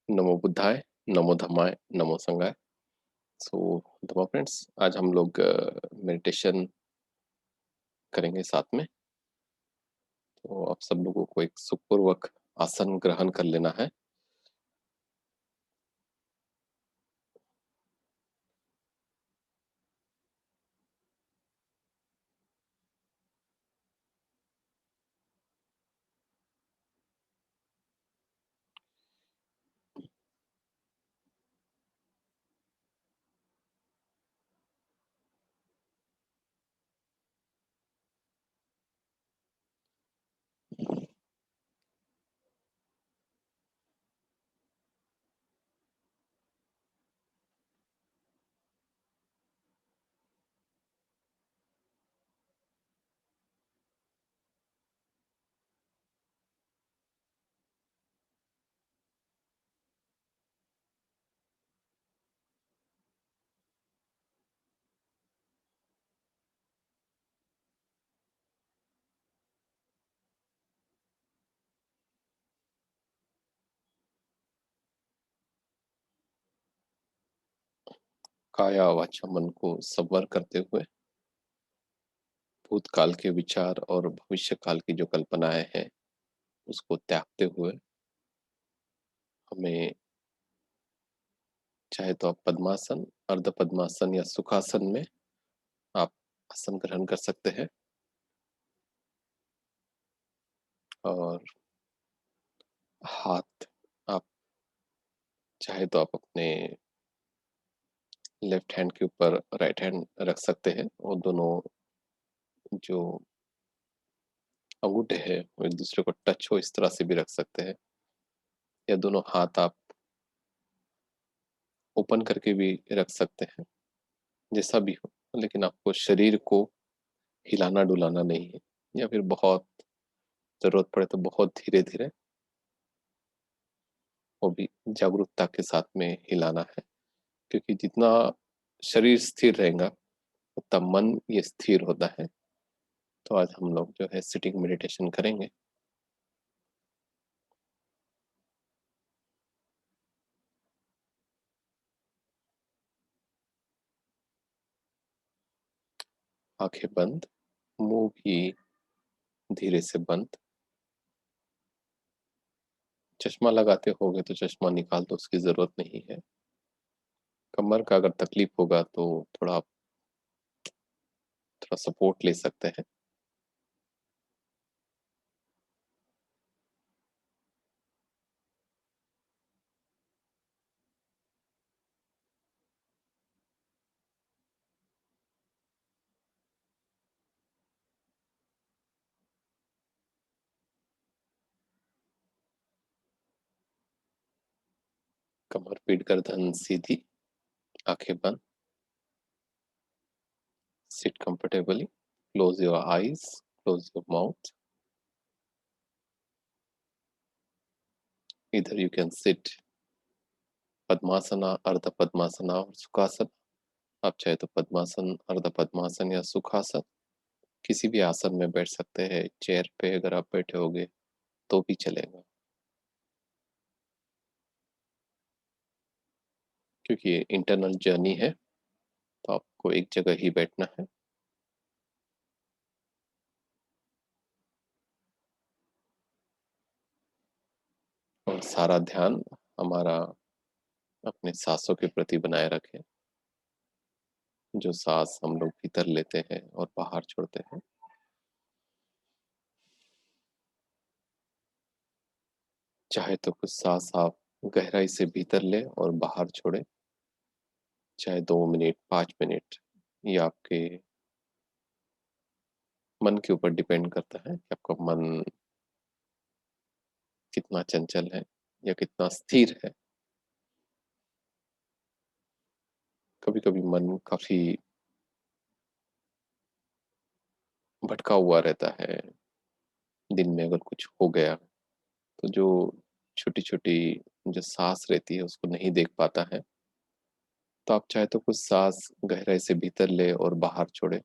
नमो बुद्धाय, नमो धम्माय, नमो संघाय। सो धम्मा friends, आज हम लोग मेडिटेशन करेंगे साथ में। तो आप सब लोगों को एक सुखपूर्वक आसन ग्रहण कर लेना है। काया वाचा मन को संवर करते हुए भूतकाल के विचार और भविष्य काल की जो कल्पनाएं हैं उसको त्यागते हुए हमें, चाहे तो आप पद्मासन, अर्ध पद्मासन या सुखासन में आप आसन ग्रहण कर सकते हैं। और हाथ आप चाहे तो आप अपने लेफ्ट हैंड के ऊपर राइट हैंड रख सकते हैं और दोनों जो अंगूठे हैं वो एक दूसरे को टच हो इस तरह से भी रख सकते हैं, या दोनों हाथ आप ओपन करके भी रख सकते हैं, जैसा भी हो। लेकिन आपको शरीर को हिलाना डुलाना नहीं है, या फिर बहुत जरूरत पड़े तो बहुत धीरे धीरे, वो भी जागरूकता के साथ में हिलाना है। क्योंकि जितना शरीर स्थिर रहेगा उतना मन ये स्थिर होता है। तो आज हम लोग जो है सिटिंग मेडिटेशन करेंगे। आंखें बंद, मुंह भी धीरे से बंद। चश्मा लगाते होगे तो चश्मा निकाल दो, उसकी जरूरत नहीं है। कमर का अगर तकलीफ होगा तो थोड़ा थोड़ा सपोर्ट ले सकते हैं। कमर, पीठ, गर्दन सीधी, आंखें बंद। Sit comfortably. Close your eyes. Close your mouth. Either you can sit padmasana, अर्ध पद्मासना और सुखासन। आप चाहे तो पद्मासन, अर्ध पद्मासन या सुखासन किसी भी आसन में बैठ सकते हैं। चेयर पे अगर आप बैठे होगे तो भी चलेगा, क्योंकि ये इंटरनल जर्नी है। तो आपको एक जगह ही बैठना है। और सारा ध्यान हमारा अपने सांसों के प्रति बनाए रखें। जो सांस हम लोग भीतर लेते हैं और बाहर छोड़ते हैं। चाहे तो कुछ सांस आप गहराई से भीतर ले और बाहर छोड़े, चाहे 2 मिनट, 5 मिनट। ये आपके मन के ऊपर डिपेंड करता है कि आपका मन कितना चंचल है या कितना स्थिर है। कभी कभी मन काफी भटका हुआ रहता है। दिन में अगर कुछ हो गया तो जो छोटी छोटी जो सांस रहती है उसको नहीं देख पाता है। तो आप चाहे तो कुछ सांस गहराई से भीतर ले और बाहर छोड़े,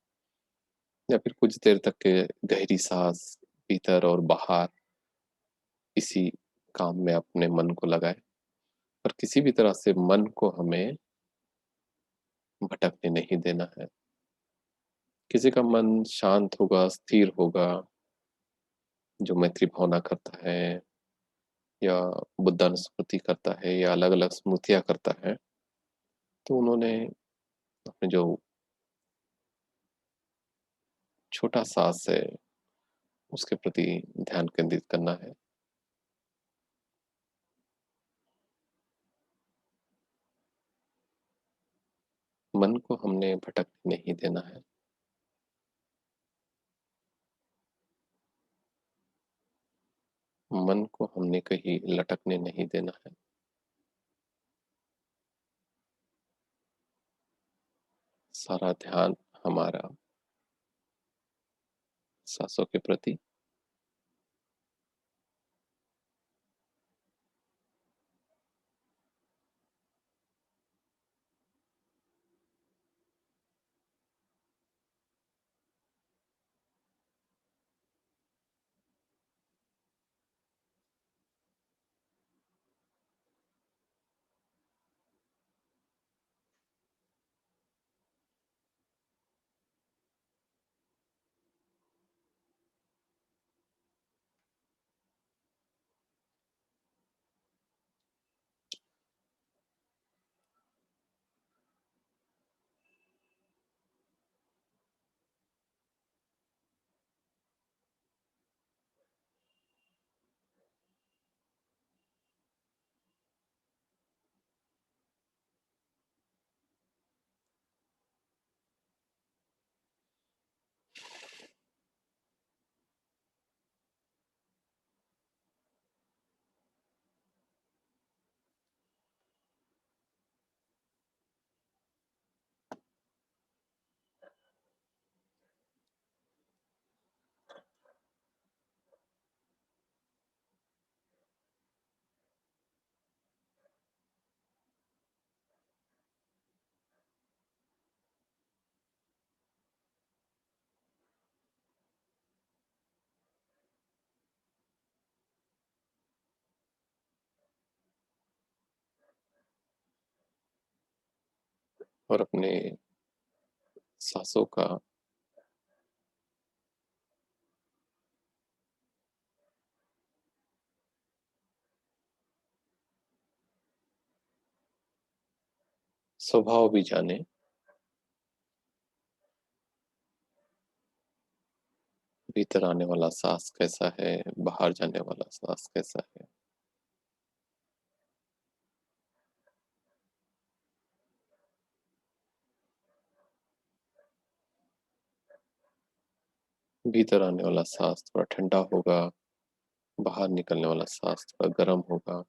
या फिर कुछ देर तक के गहरी सांस भीतर और बाहर, इसी काम में अपने मन को लगाए। पर किसी भी तरह से मन को हमें भटकने नहीं देना है। किसी का मन शांत होगा, स्थिर होगा, जो मैत्री भावना करता है या बुद्धानुस्मृति करता है या अलग-अलग स्मृतियाँ करता है, तो उन्होंने अपने जो छोटा साँस है, उसके प्रति ध्यान केंद्रित करना है। मन को हमने भटकने नहीं देना है। मन को हमने कहीं लटकने नहीं देना है। सारा ध्यान हमारा साँसों के प्रति और अपने साँसों का स्वभाव भी जानें। भीतर आने वाला साँस कैसा है, बाहर जाने वाला साँस कैसा है। भीतर आने वाला साँस थोड़ा ठंडा होगा, बाहर निकलने वाला साँस थोड़ा गर्म होगा।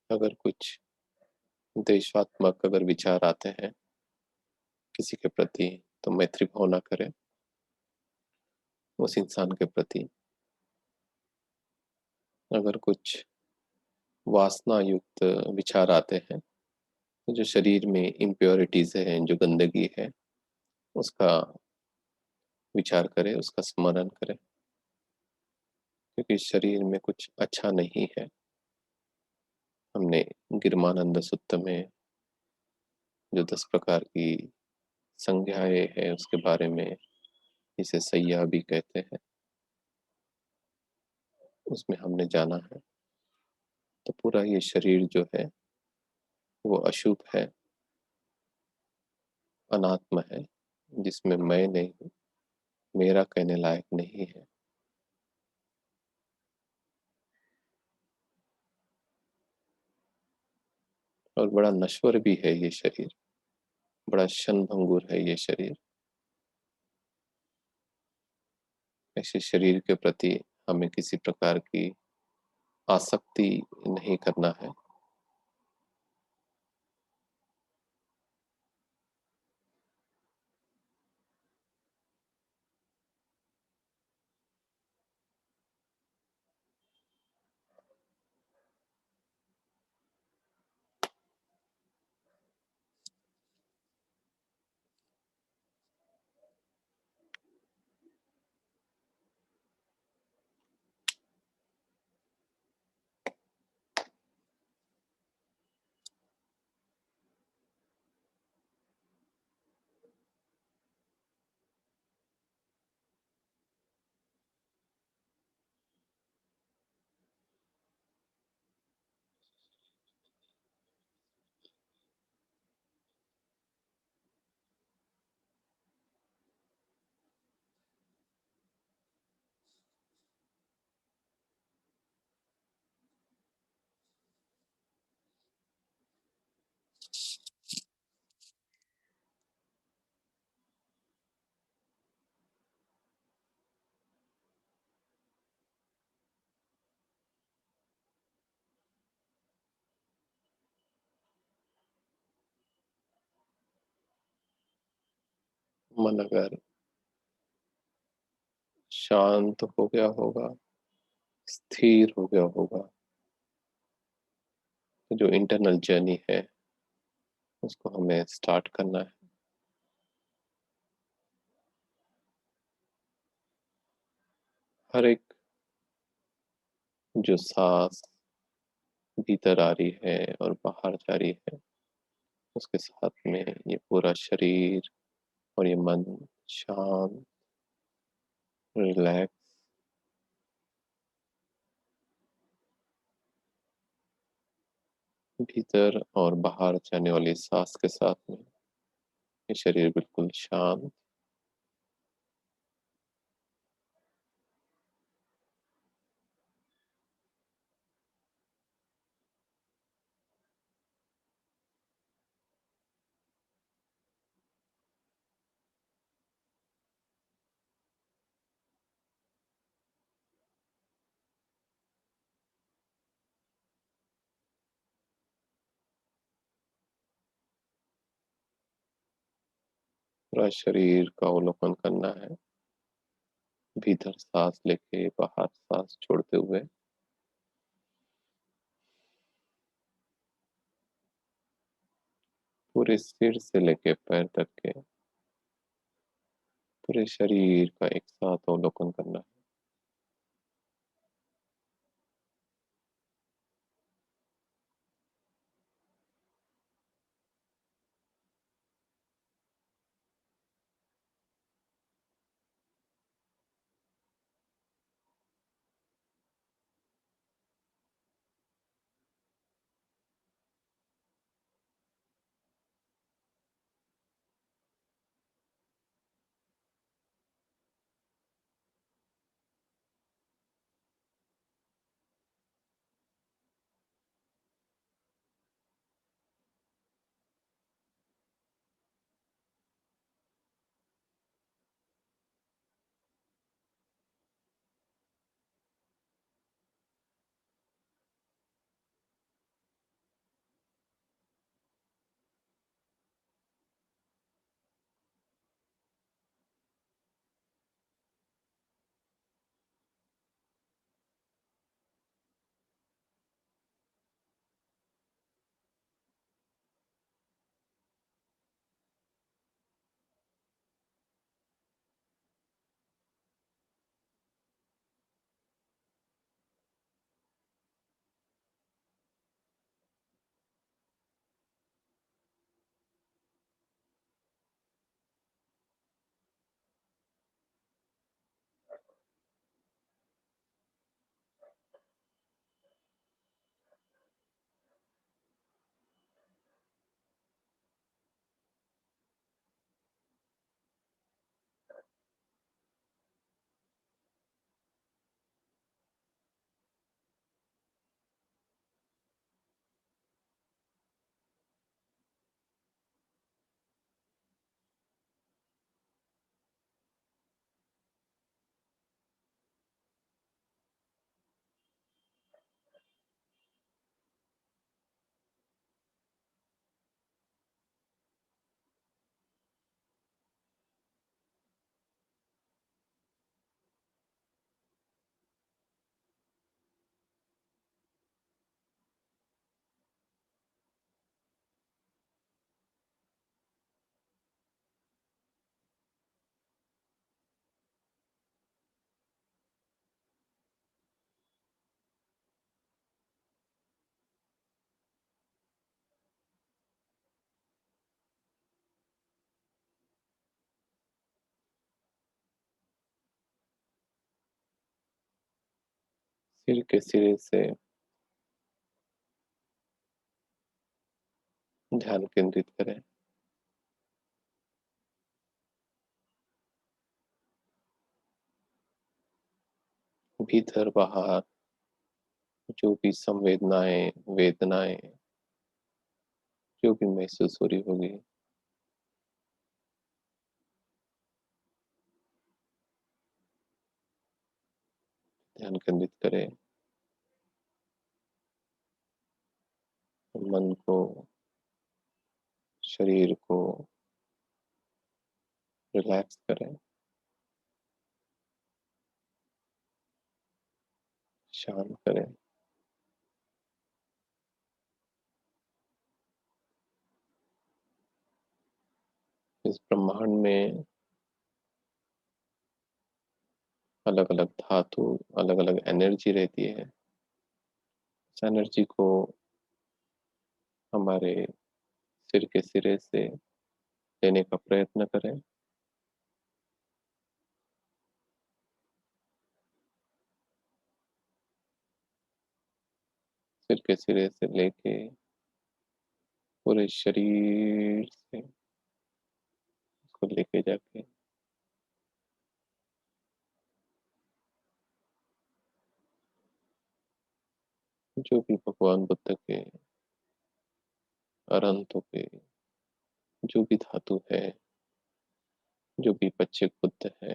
अगर कुछ देशात्मक अगर विचार आते हैं किसी के प्रति, तो मैत्री भावना करें उस इंसान के प्रति। अगर कुछ वासना युक्त विचार आते हैं, तो जो शरीर में इम्प्योरिटीज़ हैं, जो गंदगी है, उसका विचार करें, उसका स्मरण करें। क्योंकि शरीर में कुछ अच्छा नहीं है। हमने गिरमानंद सुत्त में जो 10 प्रकार की संज्ञाएँ हैं, उसके बारे में, जिसे सैया भी कहते हैं, उसमें हमने जाना है। तो पूरा ये शरीर जो है, वो अशुभ है, अनात्म है, जिसमें मैं नहीं हूँ, मेरा कहने लायक नहीं है। और बड़ा नश्वर भी है ये शरीर, बड़ा क्षणभंगुर है ये शरीर। ऐसे शरीर के प्रति हमें किसी प्रकार की आसक्ति नहीं करना है। मन अगर शांत हो गया होगा, स्थिर हो गया होगा, तो जो इंटरनल जर्नी है उसको हमें स्टार्ट करना है। हर एक जो सांस भीतर आ रही है और बाहर जा रही है, उसके साथ में ये पूरा शरीर और ये मन शांत, रिलैक्स, भीतर और बाहर जाने वाली सांस के साथ में ये शरीर बिल्कुल शांत। पूरा शरीर का अवलोकन करना है, भीतर सांस लेके बाहर सांस छोड़ते हुए। पूरे सिर से लेके पैर तक के पूरे शरीर का एक साथ अवलोकन करना है। सिर के सिरे से ध्यान केंद्रित करें। भीतर बाहर जो भी संवेदनाएं, वेदनाएं जो भी महसूस हो रही होगी, ध्यान केंद्रित करें। मन को, शरीर को रिलैक्स करें, शांत करें। इस ब्रह्मांड में अलग अलग धातु, अलग अलग एनर्जी रहती है। इस एनर्जी को हमारे सिर के सिरे से लेने का प्रयत्न करें। सिर के सिरे से लेके पूरे शरीर से इसको लेके जाके जो भी भगवान बुद्ध के, अरहंतों के जो भी धातु है, जो भी बच्चे बुद्ध है,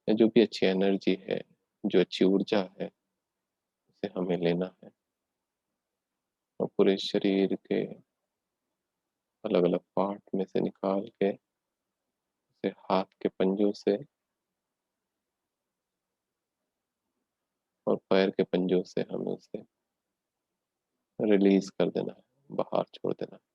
या जो भी अच्छी एनर्जी है, जो अच्छी ऊर्जा है, उसे हमें लेना है और पूरे शरीर के अलग अलग पार्ट में से निकाल के उसे हाथ के पंजों से और पैर के पंजों से हमें उसे रिलीज कर देना है, बाहर छोड़ देना है।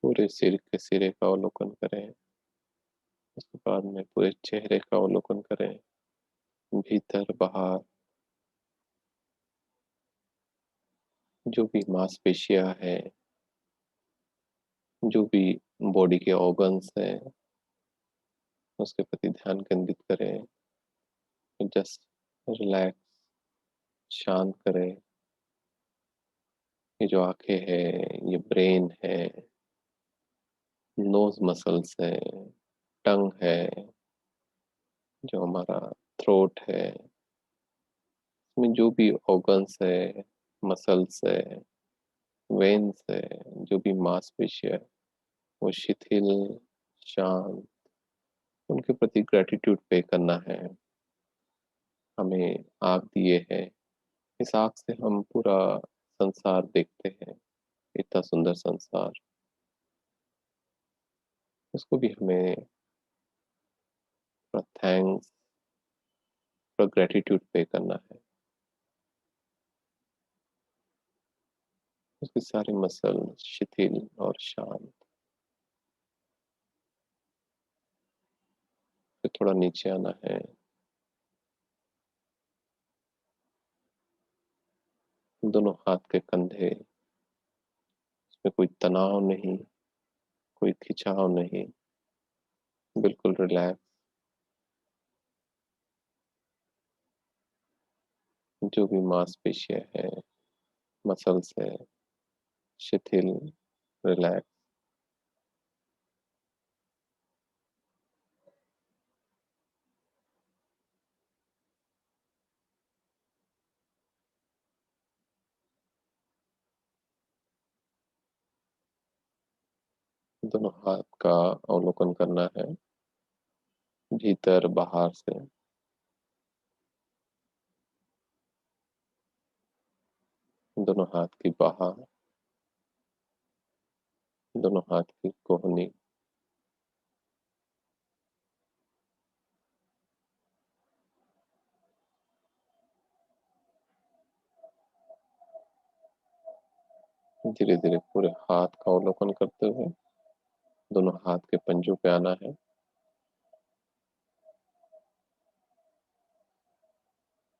पूरे सिर के सिरे का अवलोकन करें। उसके बाद में पूरे चेहरे का अवलोकन करें, भीतर बाहर जो भी मांसपेशियां हैं, जो भी बॉडी के ऑर्गन्स हैं, उसके प्रति ध्यान केंद्रित करें। जस्ट रिलैक्स, शांत करें। ये जो आंखें हैं, ये ब्रेन है, नोज मसल्स है, टंग है, जो हमारा थ्रोट है, इसमें जो भी ऑर्गन्स है, मसल्स है, वेन्स है, जो भी मांसपेशियां है, वो शिथिल, शांत, उनके प्रति ग्रेटिट्यूड पे करना है। हमें आँख दिए है, इस आँख से हम पूरा संसार देखते हैं, इतना सुंदर संसार। उसको भी हमें थोड़ा थैंक्स, थोड़ा ग्रेटिट्यूड पे करना है। उसके सारे मसल शिथिल और शांत। फिर थोड़ा नीचे आना है, दोनों हाथ के कंधे, उसमें कोई तनाव नहीं, कोई खिंचाव नहीं, बिल्कुल रिलैक्स। जो भी मांसपेशियां है, मसल्स है, शिथिल, रिलैक्स। दोनों हाथ का अवलोकन करना है, भीतर बाहर से। दोनों हाथ की बाह, दोनों हाथ की कोहनी, धीरे धीरे पूरे हाथ का अवलोकन करते हुए दोनों हाथ के पंजों पे आना है।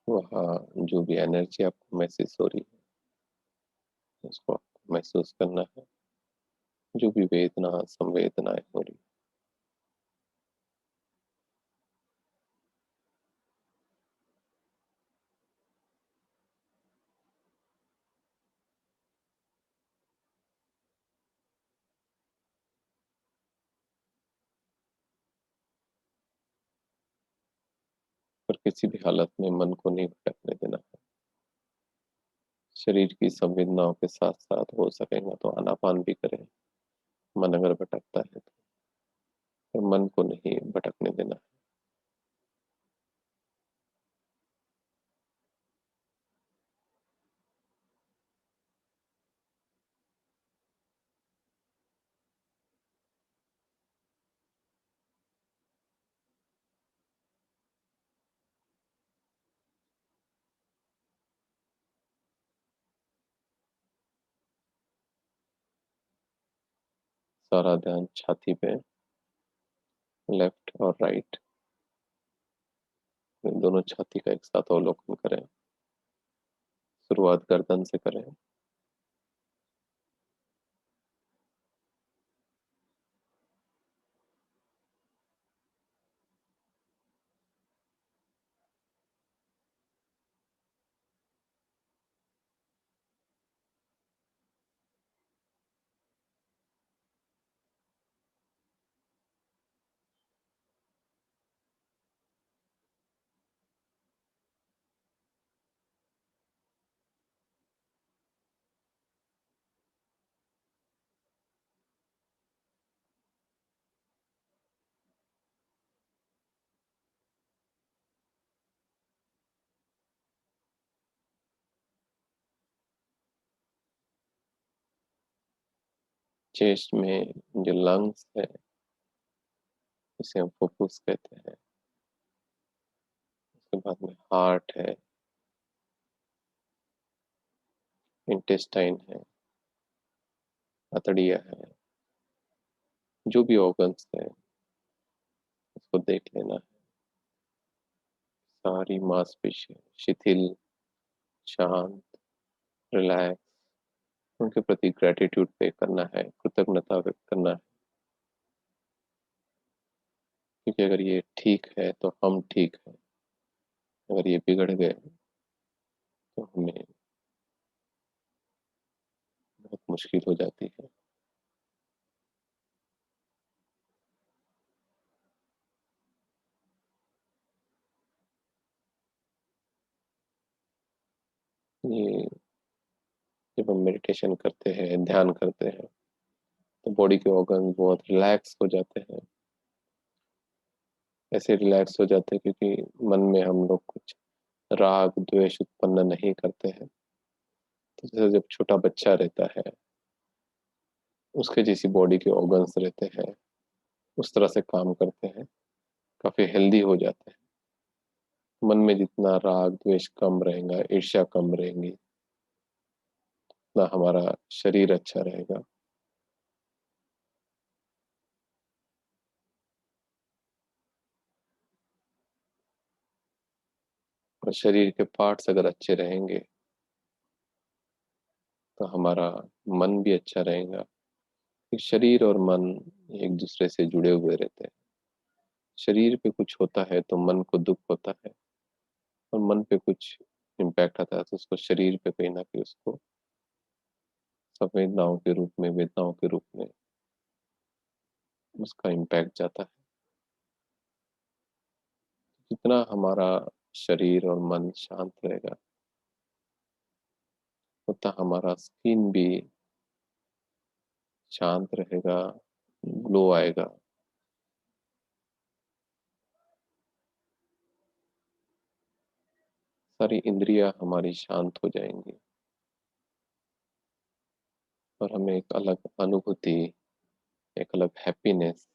वहाँ जो भी एनर्जी आपको महसूस हो रही है उसको आपको महसूस करना है। जो भी वेदना संवेदनाएं हो रही पर किसी भी हालत में मन को नहीं भटकने देना है। शरीर की संवेदनाओं के साथ साथ हो सकेगा तो आनापान भी करें। मन अगर भटकता है तो पर मन को नहीं भटकने देना है। सारा ध्यान छाती पे, लेफ्ट और राइट दोनों छाती का एक साथ अवलोकन करें। शुरुआत गर्दन से करें। चेस्ट में जो लंग्स है इसे हम फुफ्फुस कहते हैं। उसके बाद में हार्ट है, इंटेस्टाइन है, अतड़िया है। जो भी ऑर्गन्स है उसको देख लेना है। सारी मांसपेशियां शिथिल, शांत, रिलैक्स। उनके प्रति ग्रेटिट्यूड पे करना है, कृतज्ञता व्यक्त करना है। क्योंकि अगर ये ठीक है तो हम ठीक है। अगर ये बिगड़ गए तो हमें बहुत मुश्किल हो जाती है। ये जब हम मेडिटेशन करते हैं, ध्यान करते हैं, तो बॉडी के ऑर्गन बहुत रिलैक्स हो जाते हैं। ऐसे रिलैक्स हो जाते हैं क्योंकि मन में हम लोग कुछ राग द्वेष उत्पन्न नहीं करते हैं। तो जैसे जब छोटा बच्चा रहता है उसके जैसी बॉडी के ऑर्गन्स रहते हैं, उस तरह से काम करते हैं, काफी हेल्दी हो जाते हैं। मन में जितना राग द्वेष कम रहेगा, ईर्ष्या कम रहेंगी, उतना हमारा शरीर अच्छा रहेगा। और शरीर के पार्ट्स अगर अच्छे रहेंगे तो हमारा मन भी अच्छा रहेगा। शरीर और मन एक दूसरे से जुड़े हुए रहते हैं। शरीर पे कुछ होता है तो मन को दुख होता है, और मन पे कुछ इम्पैक्ट आता है तो उसको शरीर पे कहीं ना कहीं उसको संवेदनाओं के रूप में, वेदनाओं के रूप में उसका इम्पैक्ट जाता है। जितना हमारा शरीर और मन शांत रहेगा उतना हमारा स्किन भी शांत रहेगा, ग्लो आएगा। सारी इंद्रियां हमारी शांत हो जाएंगी और हमें एक अलग अनुभूति, एक अलग हैप्पीनेस,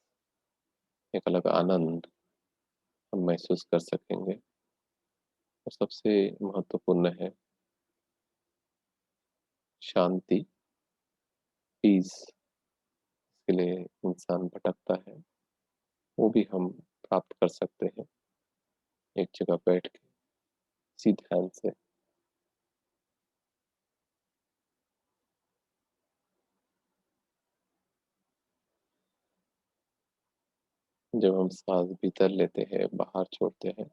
एक अलग आनंद हम महसूस कर सकेंगे। और सबसे महत्वपूर्ण है शांति। पीस के लिए इंसान भटकता है, वो भी हम प्राप्त कर सकते हैं एक जगह बैठ के, इसी ध्यान से। जब हम साँस भीतर लेते हैं, बाहर छोड़ते हैं,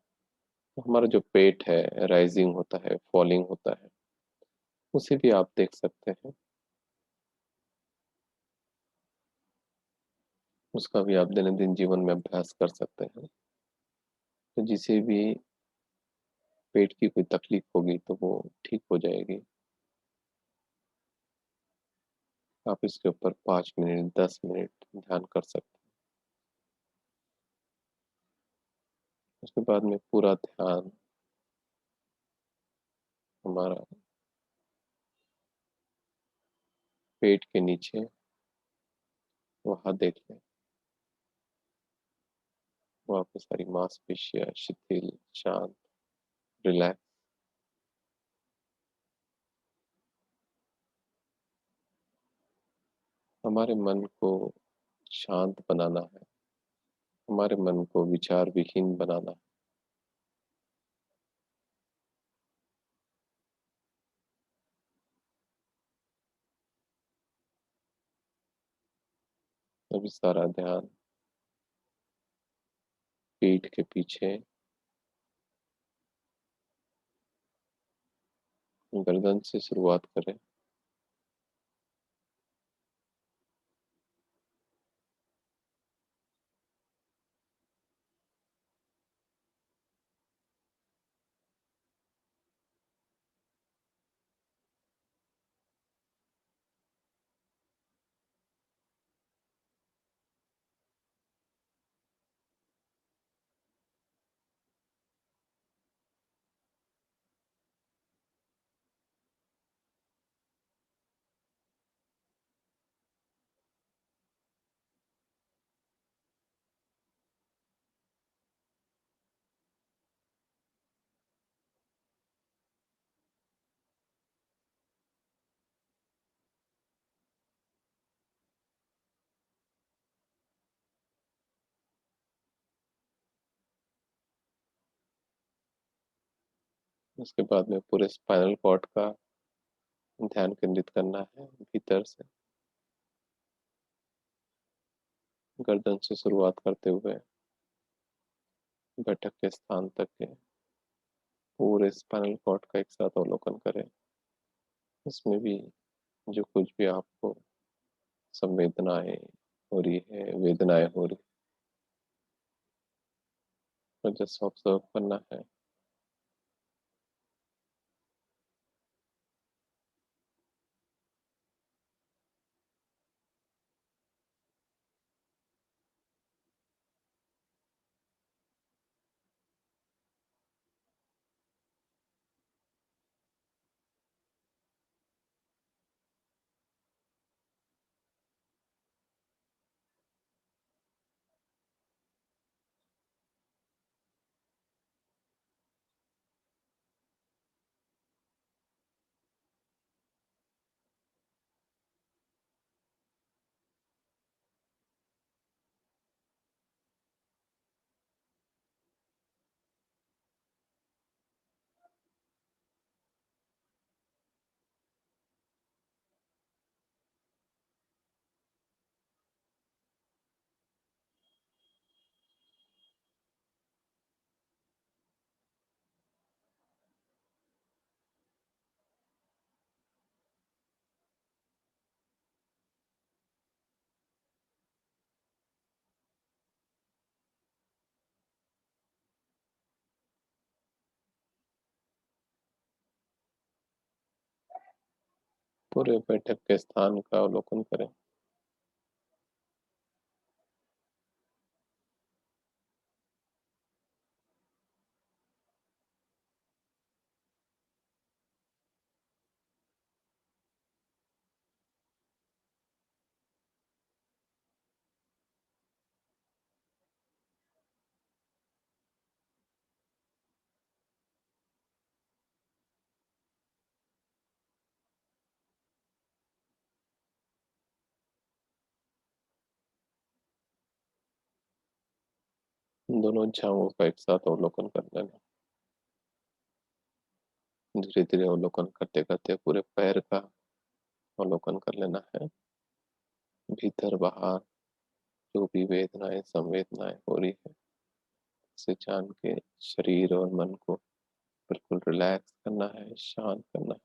तो हमारा जो पेट है, राइज़िंग होता है, फॉलिंग होता है, उसे भी आप देख सकते हैं। उसका भी आप दैनंदिन जीवन में अभ्यास कर सकते हैं। तो जिसे भी पेट की कोई तकलीफ होगी, तो वो ठीक हो जाएगी। आप इसके ऊपर 5 मिनट, 10 मिनट ध्यान कर सकते हैं। उसके बाद में पूरा ध्यान हमारा पेट के नीचे वहाँ देख लें। वहाँ पे सारी मांसपेशियाँ शिथिल, शांत, रिलैक्स। हमारे मन को शांत बनाना है, हमारे मन को विचार विहीन बनाना है। अभी सारा ध्यान पीठ के पीछे, गर्दन से शुरुआत करें। उसके बाद में पूरे स्पाइनल कॉर्ड का ध्यान केंद्रित करना है भीतर से, गर्दन से शुरुआत करते हुए बैठक के स्थान तक के पूरे स्पाइनल कॉर्ड का एक साथ अवलोकन करें। इसमें भी जो कुछ भी आपको संवेदनाएं हो रही है, वेदनाएं हो रही है, जस्ट ऑब्जर्व करना है। पूरे बैठक के स्थान का अवलोकन करें। दोनों जांघों का एक साथ अवलोकन कर लेना। धीरे धीरे अवलोकन करते करते पूरे पैर का अवलोकन कर लेना है। भीतर बाहर जो भी वेदनाएं संवेदनाएं हो रही है, उसे जान के शरीर और मन को बिल्कुल रिलैक्स करना है, शांत करना है।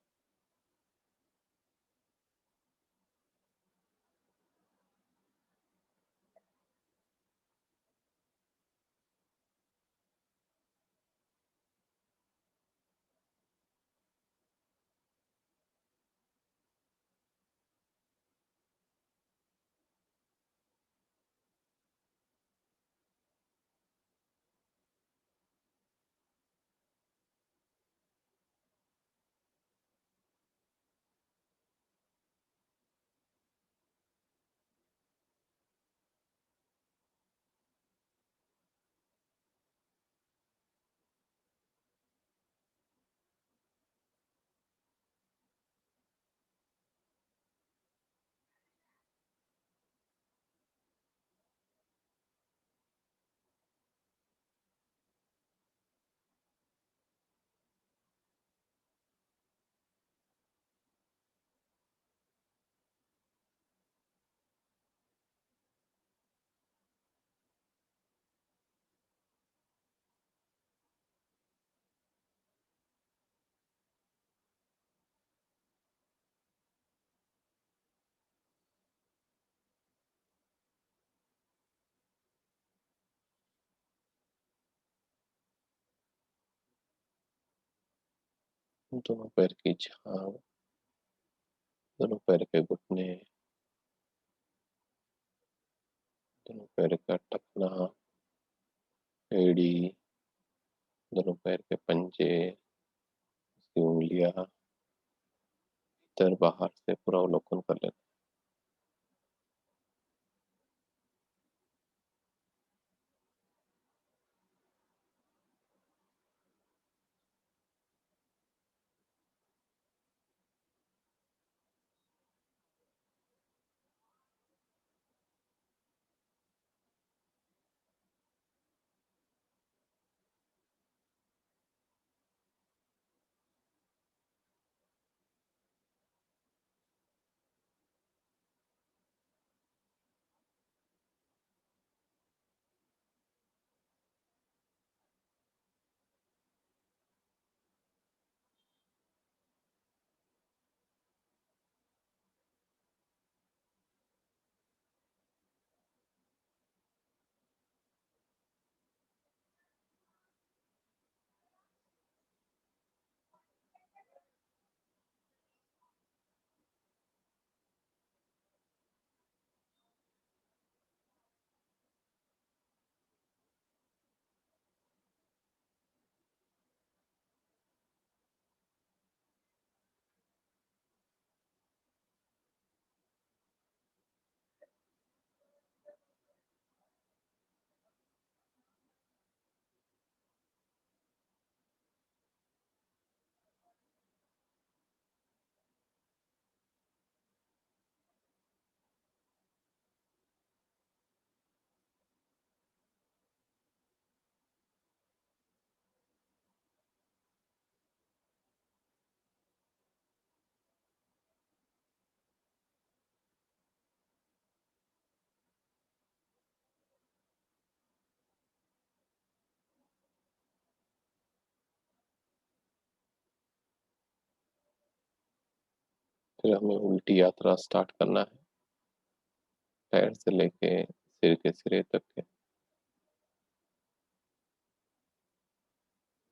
दोनों पैर की छाल, दोनों पैर के घुटने, दोनों पैर का टखना, एड़ी, दोनों पैर के पंजे, उसकी उंगलियां, भीतर बाहर से पूरा अवलोकन कर लेना। फिर हमें उल्टी यात्रा स्टार्ट करना है, पैर से लेके सिर के सिरे तक के।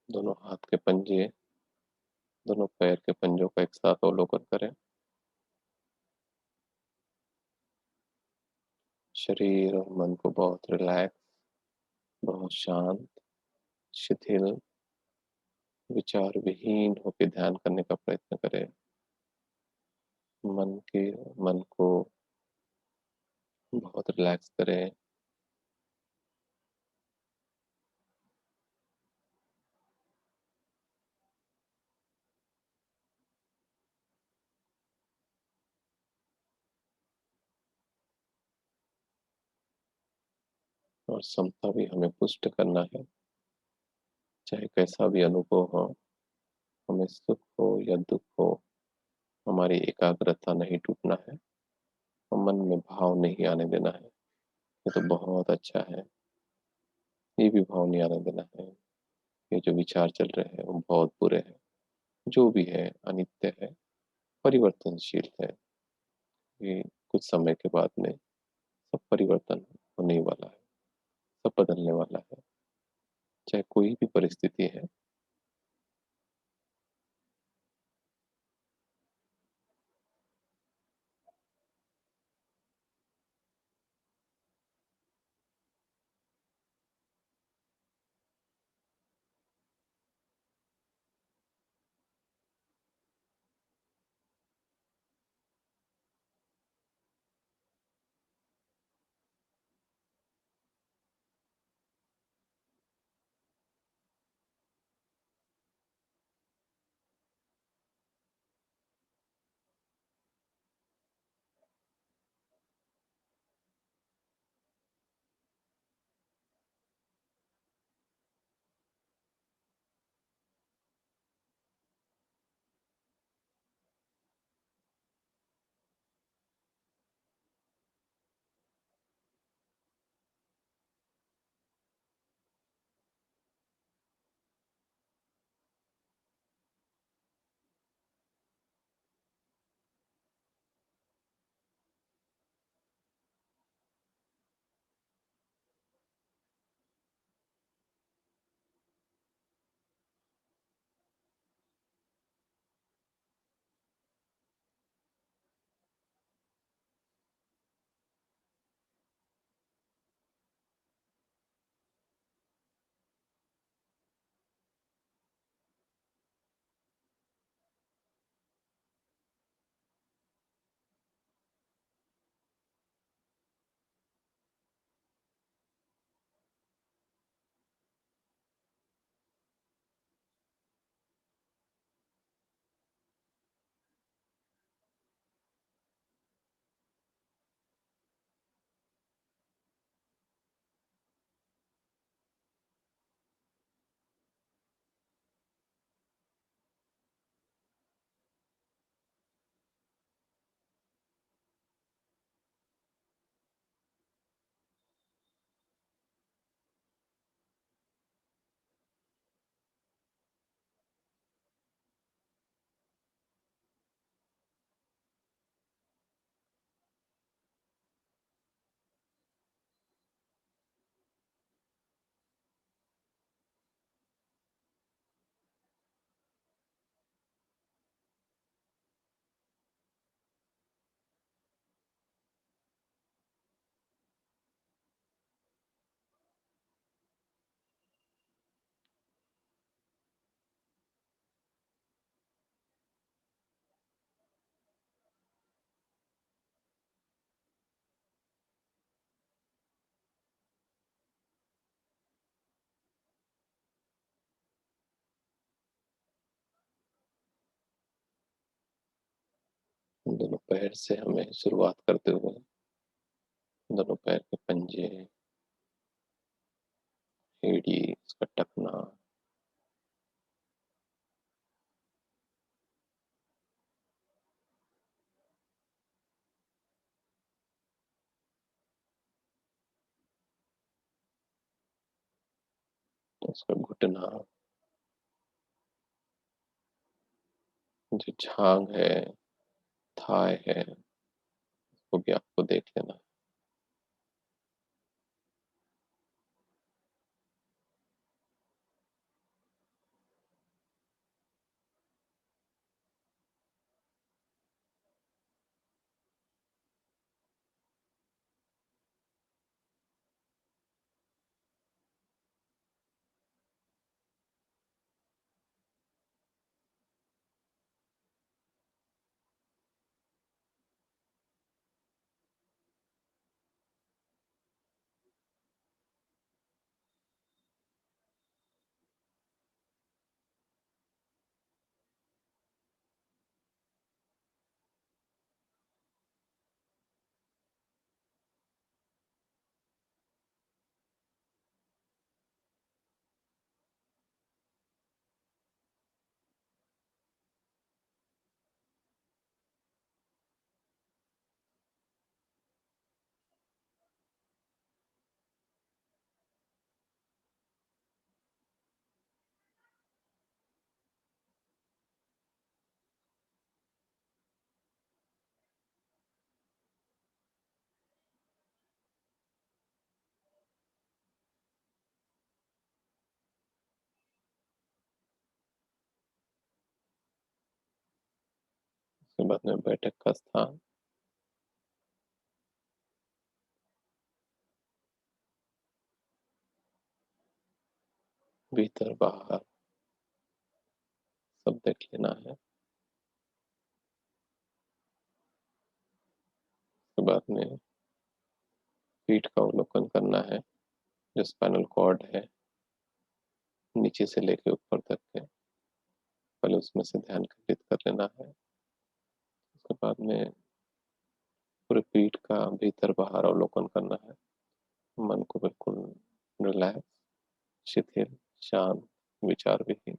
दोनों हाथ के पंजे, दोनों पैर के पंजों का एक साथ अवलोकन करें। शरीर और मन को बहुत रिलैक्स, बहुत शांत, शिथिल, विचार विहीन होकर ध्यान करने का प्रयत्न करें। मन के मन को बहुत रिलैक्स करें। और क्षमता भी हमें पुष्ट करना है, चाहे कैसा भी अनुभव हो, हमें सुख हो या दुःख हो, हमारी एकाग्रता नहीं टूटना है और मन में भाव नहीं आने देना है। ये तो बहुत अच्छा है, ये भी भाव नहीं आने देना है। ये जो विचार चल रहे हैं वो बहुत बुरे हैं, जो भी है अनित्य है, परिवर्तनशील है। ये कुछ समय के बाद में सब परिवर्तन होने ही वाला है, सब बदलने वाला है, चाहे कोई भी परिस्थिति है। दोनों पैर से हमें शुरुआत करते हुए दोनों पैर के पंजे, एड़ी, उसका टखना, उसका घुटना, जो जांघ है, थाई है, वो भी आपको देख लेना। उसके बाद में बैठक का स्थान, भीतर बाहर सब देख लेना है। उसके बाद में पीठ का अवलोकन करना है, जो स्पाइनल कॉर्ड है नीचे से लेके ऊपर तक के, पहले उसमें से ध्यान केंद्रित कर लेना है। उसके बाद में पूरे पीठ का भीतर बाहर अवलोकन करना है। मन को बिल्कुल रिलैक्स, शिथिल, शांत, विचार विहीन।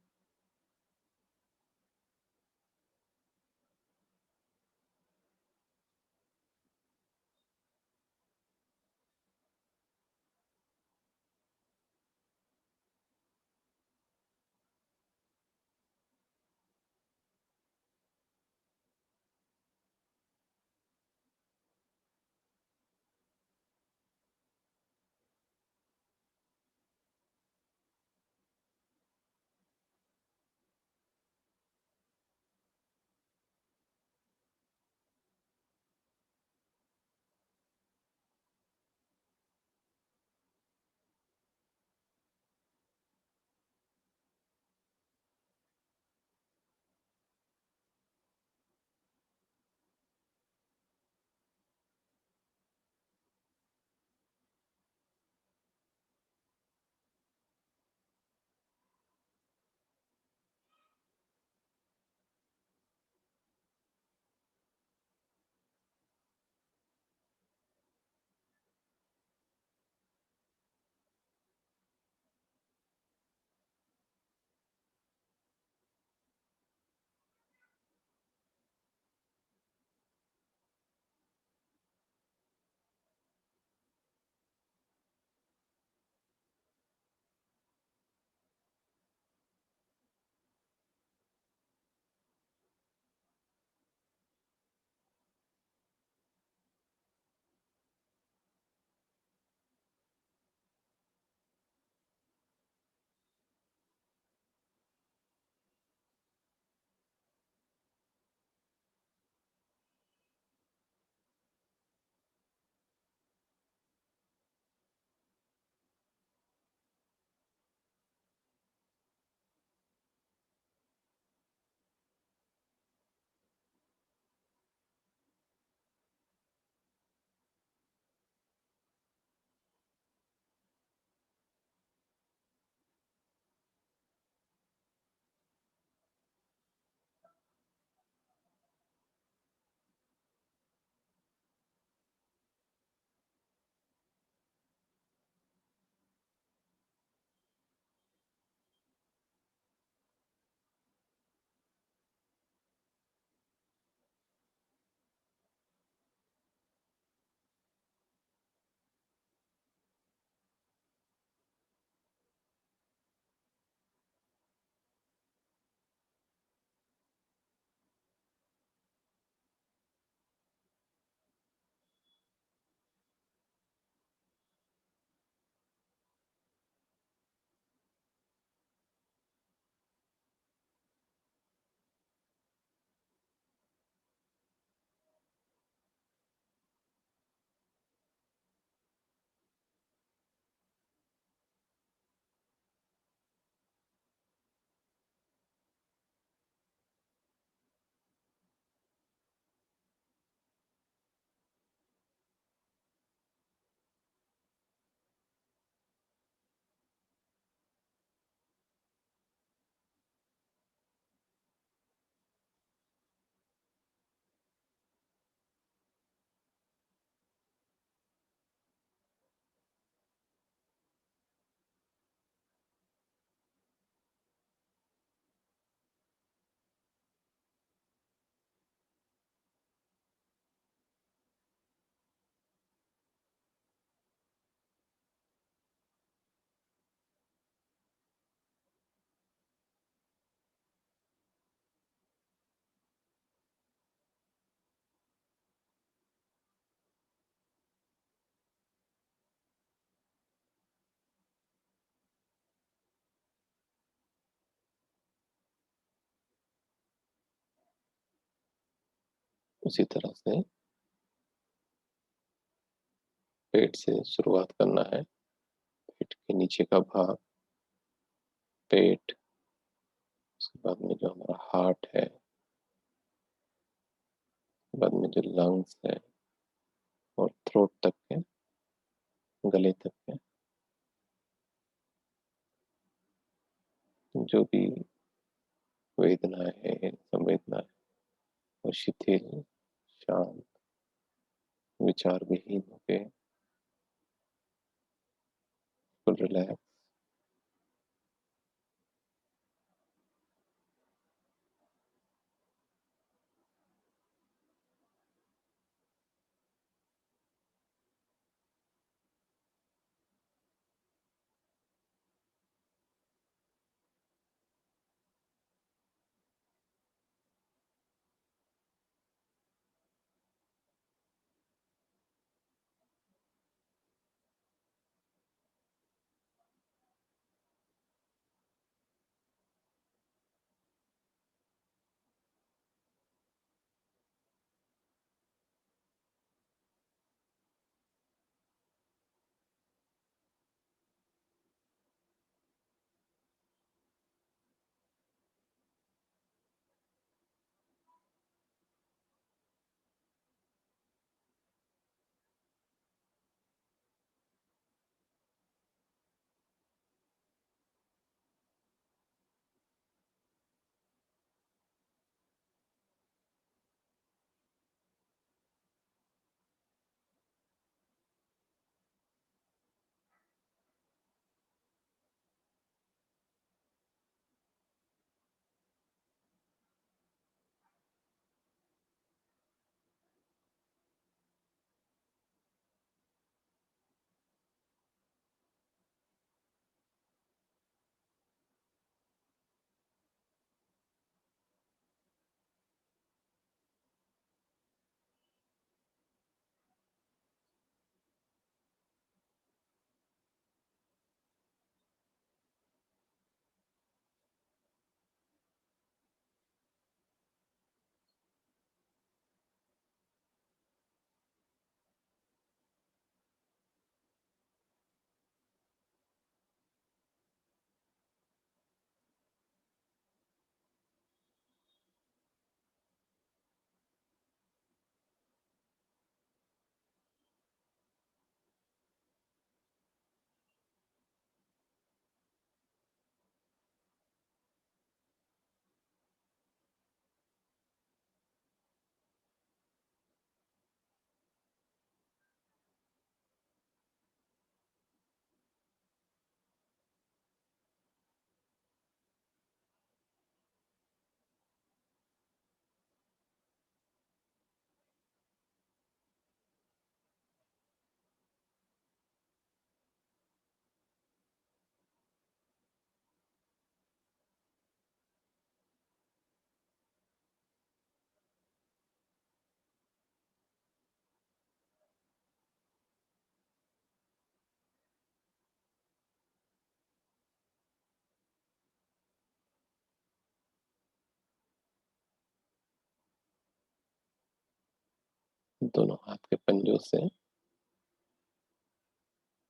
उसी तरह से पेट से शुरुआत करना है। पेट के नीचे का भाग, पेट, उसके बाद में जो हमारा हार्ट है, बाद में जो लंग्स है और थ्रोट तक के, गले तक के, जो भी वेदनाएं है, संवेदनाएं, वो शिथिल, शांत, विचार विहीन होके फुल रिलैक्स। दोनों हाथ के पंजों से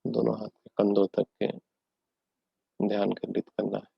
दोनों हाथ के कंधों तक के ध्यान केंद्रित करना है।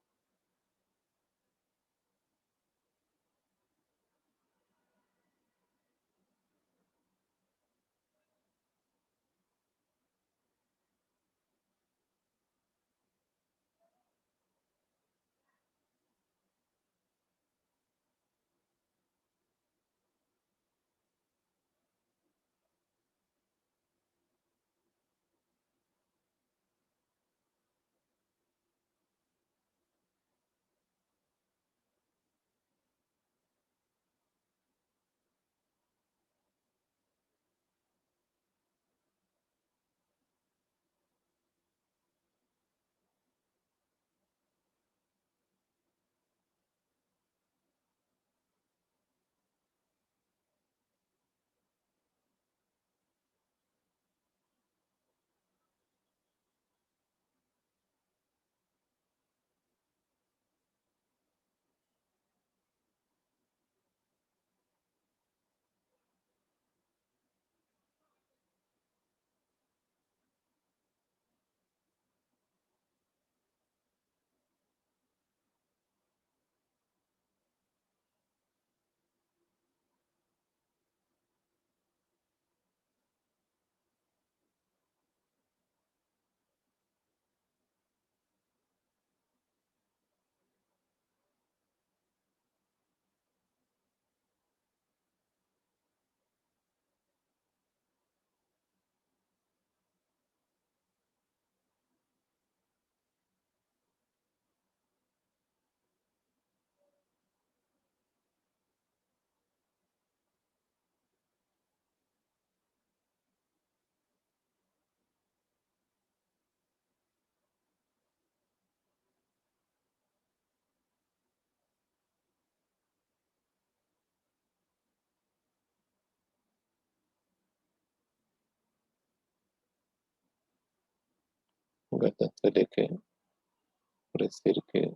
गर्दन से लेके पूरे सिर के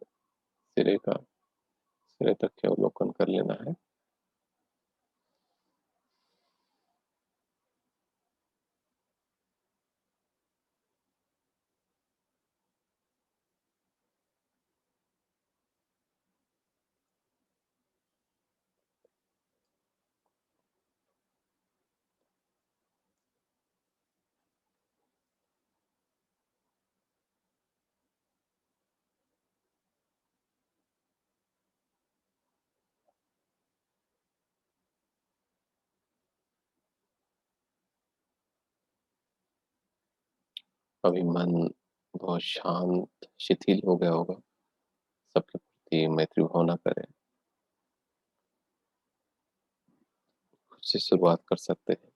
सिरे तक के अवलोकन कर लेना है। अभी मन बहुत शांत, शिथिल हो गया होगा। सबके प्रति मैत्री भावना करें। खुद से शुरुआत कर सकते हैं।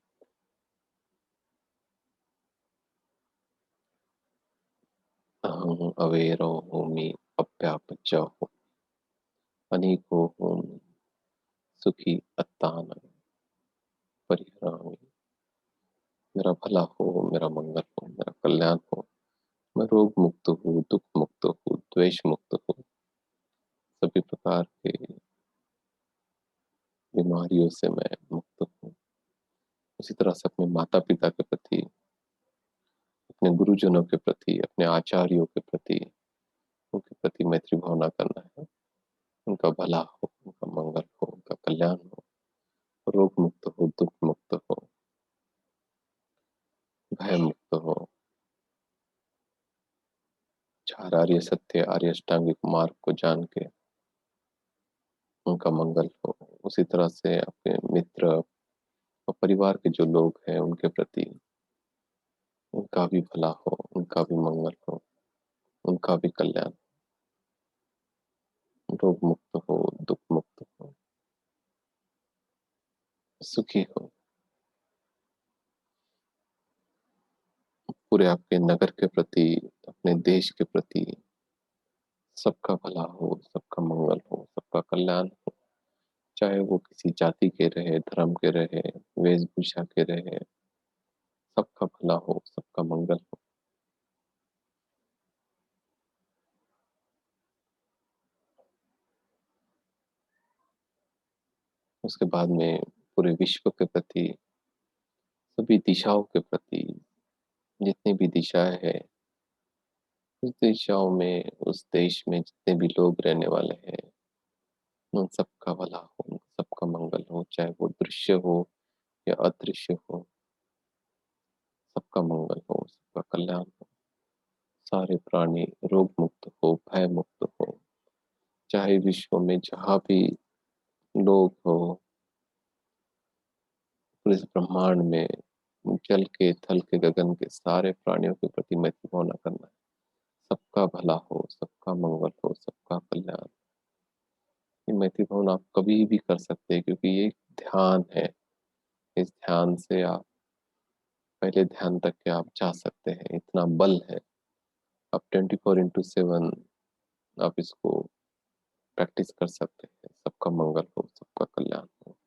अहं अवेरो होमि अव्यापृच्य अनेको होमि सुखी अत्तान परिहरामि। मेरा भला हो, मेरा मंगल हो, मेरा कल्याण हो। मैं रोग मुक्त हूँ, दुख मुक्त हूँ, द्वेष मुक्त हूँ। सभी प्रकार के बीमारियों से मैं मुक्त हूँ। उसी तरह से अपने माता पिता के प्रति, अपने गुरुजनों के प्रति, अपने आचार्यों के प्रति, उनके प्रति मैत्री भावना करना है। उनका भला हो, उनका मंगल हो, उनका कल्याण हो, रोग मुक्त हो, दुख मुक्त हो, भय मुक्त हो। चार आर्य सत्य, आर्य अष्टांगिक मार्ग को जान के उनका मंगल हो। उसी तरह से अपने मित्र और परिवार के जो लोग हैं उनके प्रति उनका भी भला हो, उनका भी मंगल हो, उनका भी कल्याण, रोग मुक्त हो, दुख मुक्त हो, सुखी हो। पूरे आपके नगर के प्रति, अपने देश के प्रति सबका भला हो, सबका मंगल हो, सबका कल्याण हो। चाहे वो किसी जाति के रहे, धर्म के रहे, वेशभूषा के रहे, सबका भला हो, सबका मंगल हो। उसके बाद में पूरे विश्व के प्रति, सभी दिशाओं के प्रति, जितनी भी दिशाएं हैं, उस दिशाओं में, उस देश में जितने भी लोग रहने वाले हैं, उन सबका भला हो, उन सबका मंगल हो। चाहे वो दृश्य हो या अदृश्य हो, सबका मंगल हो, सबका कल्याण हो। सारे प्राणी रोग मुक्त हो, भय मुक्त हो। चाहे विश्व में जहाँ भी लोग हो, पूरे इस ब्रह्मांड में, जल के, थल के, गगन के सारे प्राणियों के प्रति मैत्री भावना करना है। सबका भला हो, सबका मंगल हो, सबका कल्याण। ये मैत्री भावना आप कभी भी कर सकते हैं, क्योंकि ये एक ध्यान है। इस ध्यान से आप पहले ध्यान तक के आप जा सकते हैं, इतना बल है। आप 24/7 आप इसको प्रैक्टिस कर सकते हैं। सबका मंगल हो, सबका कल्याण हो।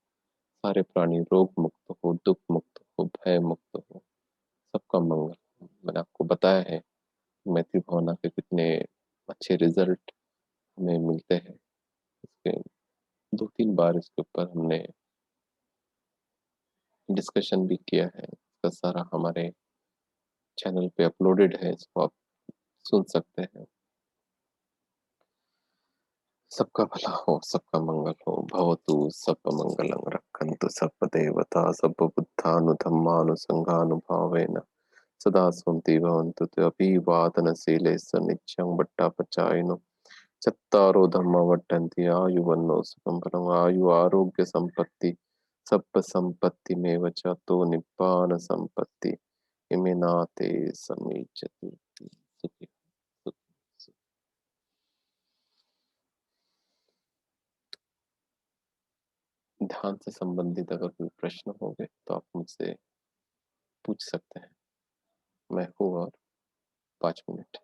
सारे प्राणी रोग मुक्त हो, दुख मुक्त हो, भय मुक्त हो, सबका मंगल हो। मैंने आपको बताया है मैत्री भावना के कितने अच्छे रिजल्ट हमें मिलते हैं। इसके 2-3 बार इसके ऊपर हमने डिस्कशन भी किया है। इसका सारा हमारे चैनल पे अपलोडेड है, इसको आप सुन सकते हैं। सबका भला हो, सबका मंगल हो। भवतु सर्वमंगलं, रक्षन्तु सर्वदेवता, सर्वबुद्धानुधम्मानुसंघानुभावेन सदा स्वन्ति भवन्तु ते अभिवादनशीले सनिच्यं वट्टापचायिनो चत्तारो धम्मा वर्धन्ति आयुवन्नो सुखं बलं। आयु आरोग्य संपत्ति सप्प संपत्ति में तो निब्बान संपत्ति इमे नाते समीचति। सुखी सुखी। ध्यान से संबंधित अगर कोई प्रश्न हो गए तो आप मुझसे पूछ सकते हैं। मैं हूँ और 5 मिनट।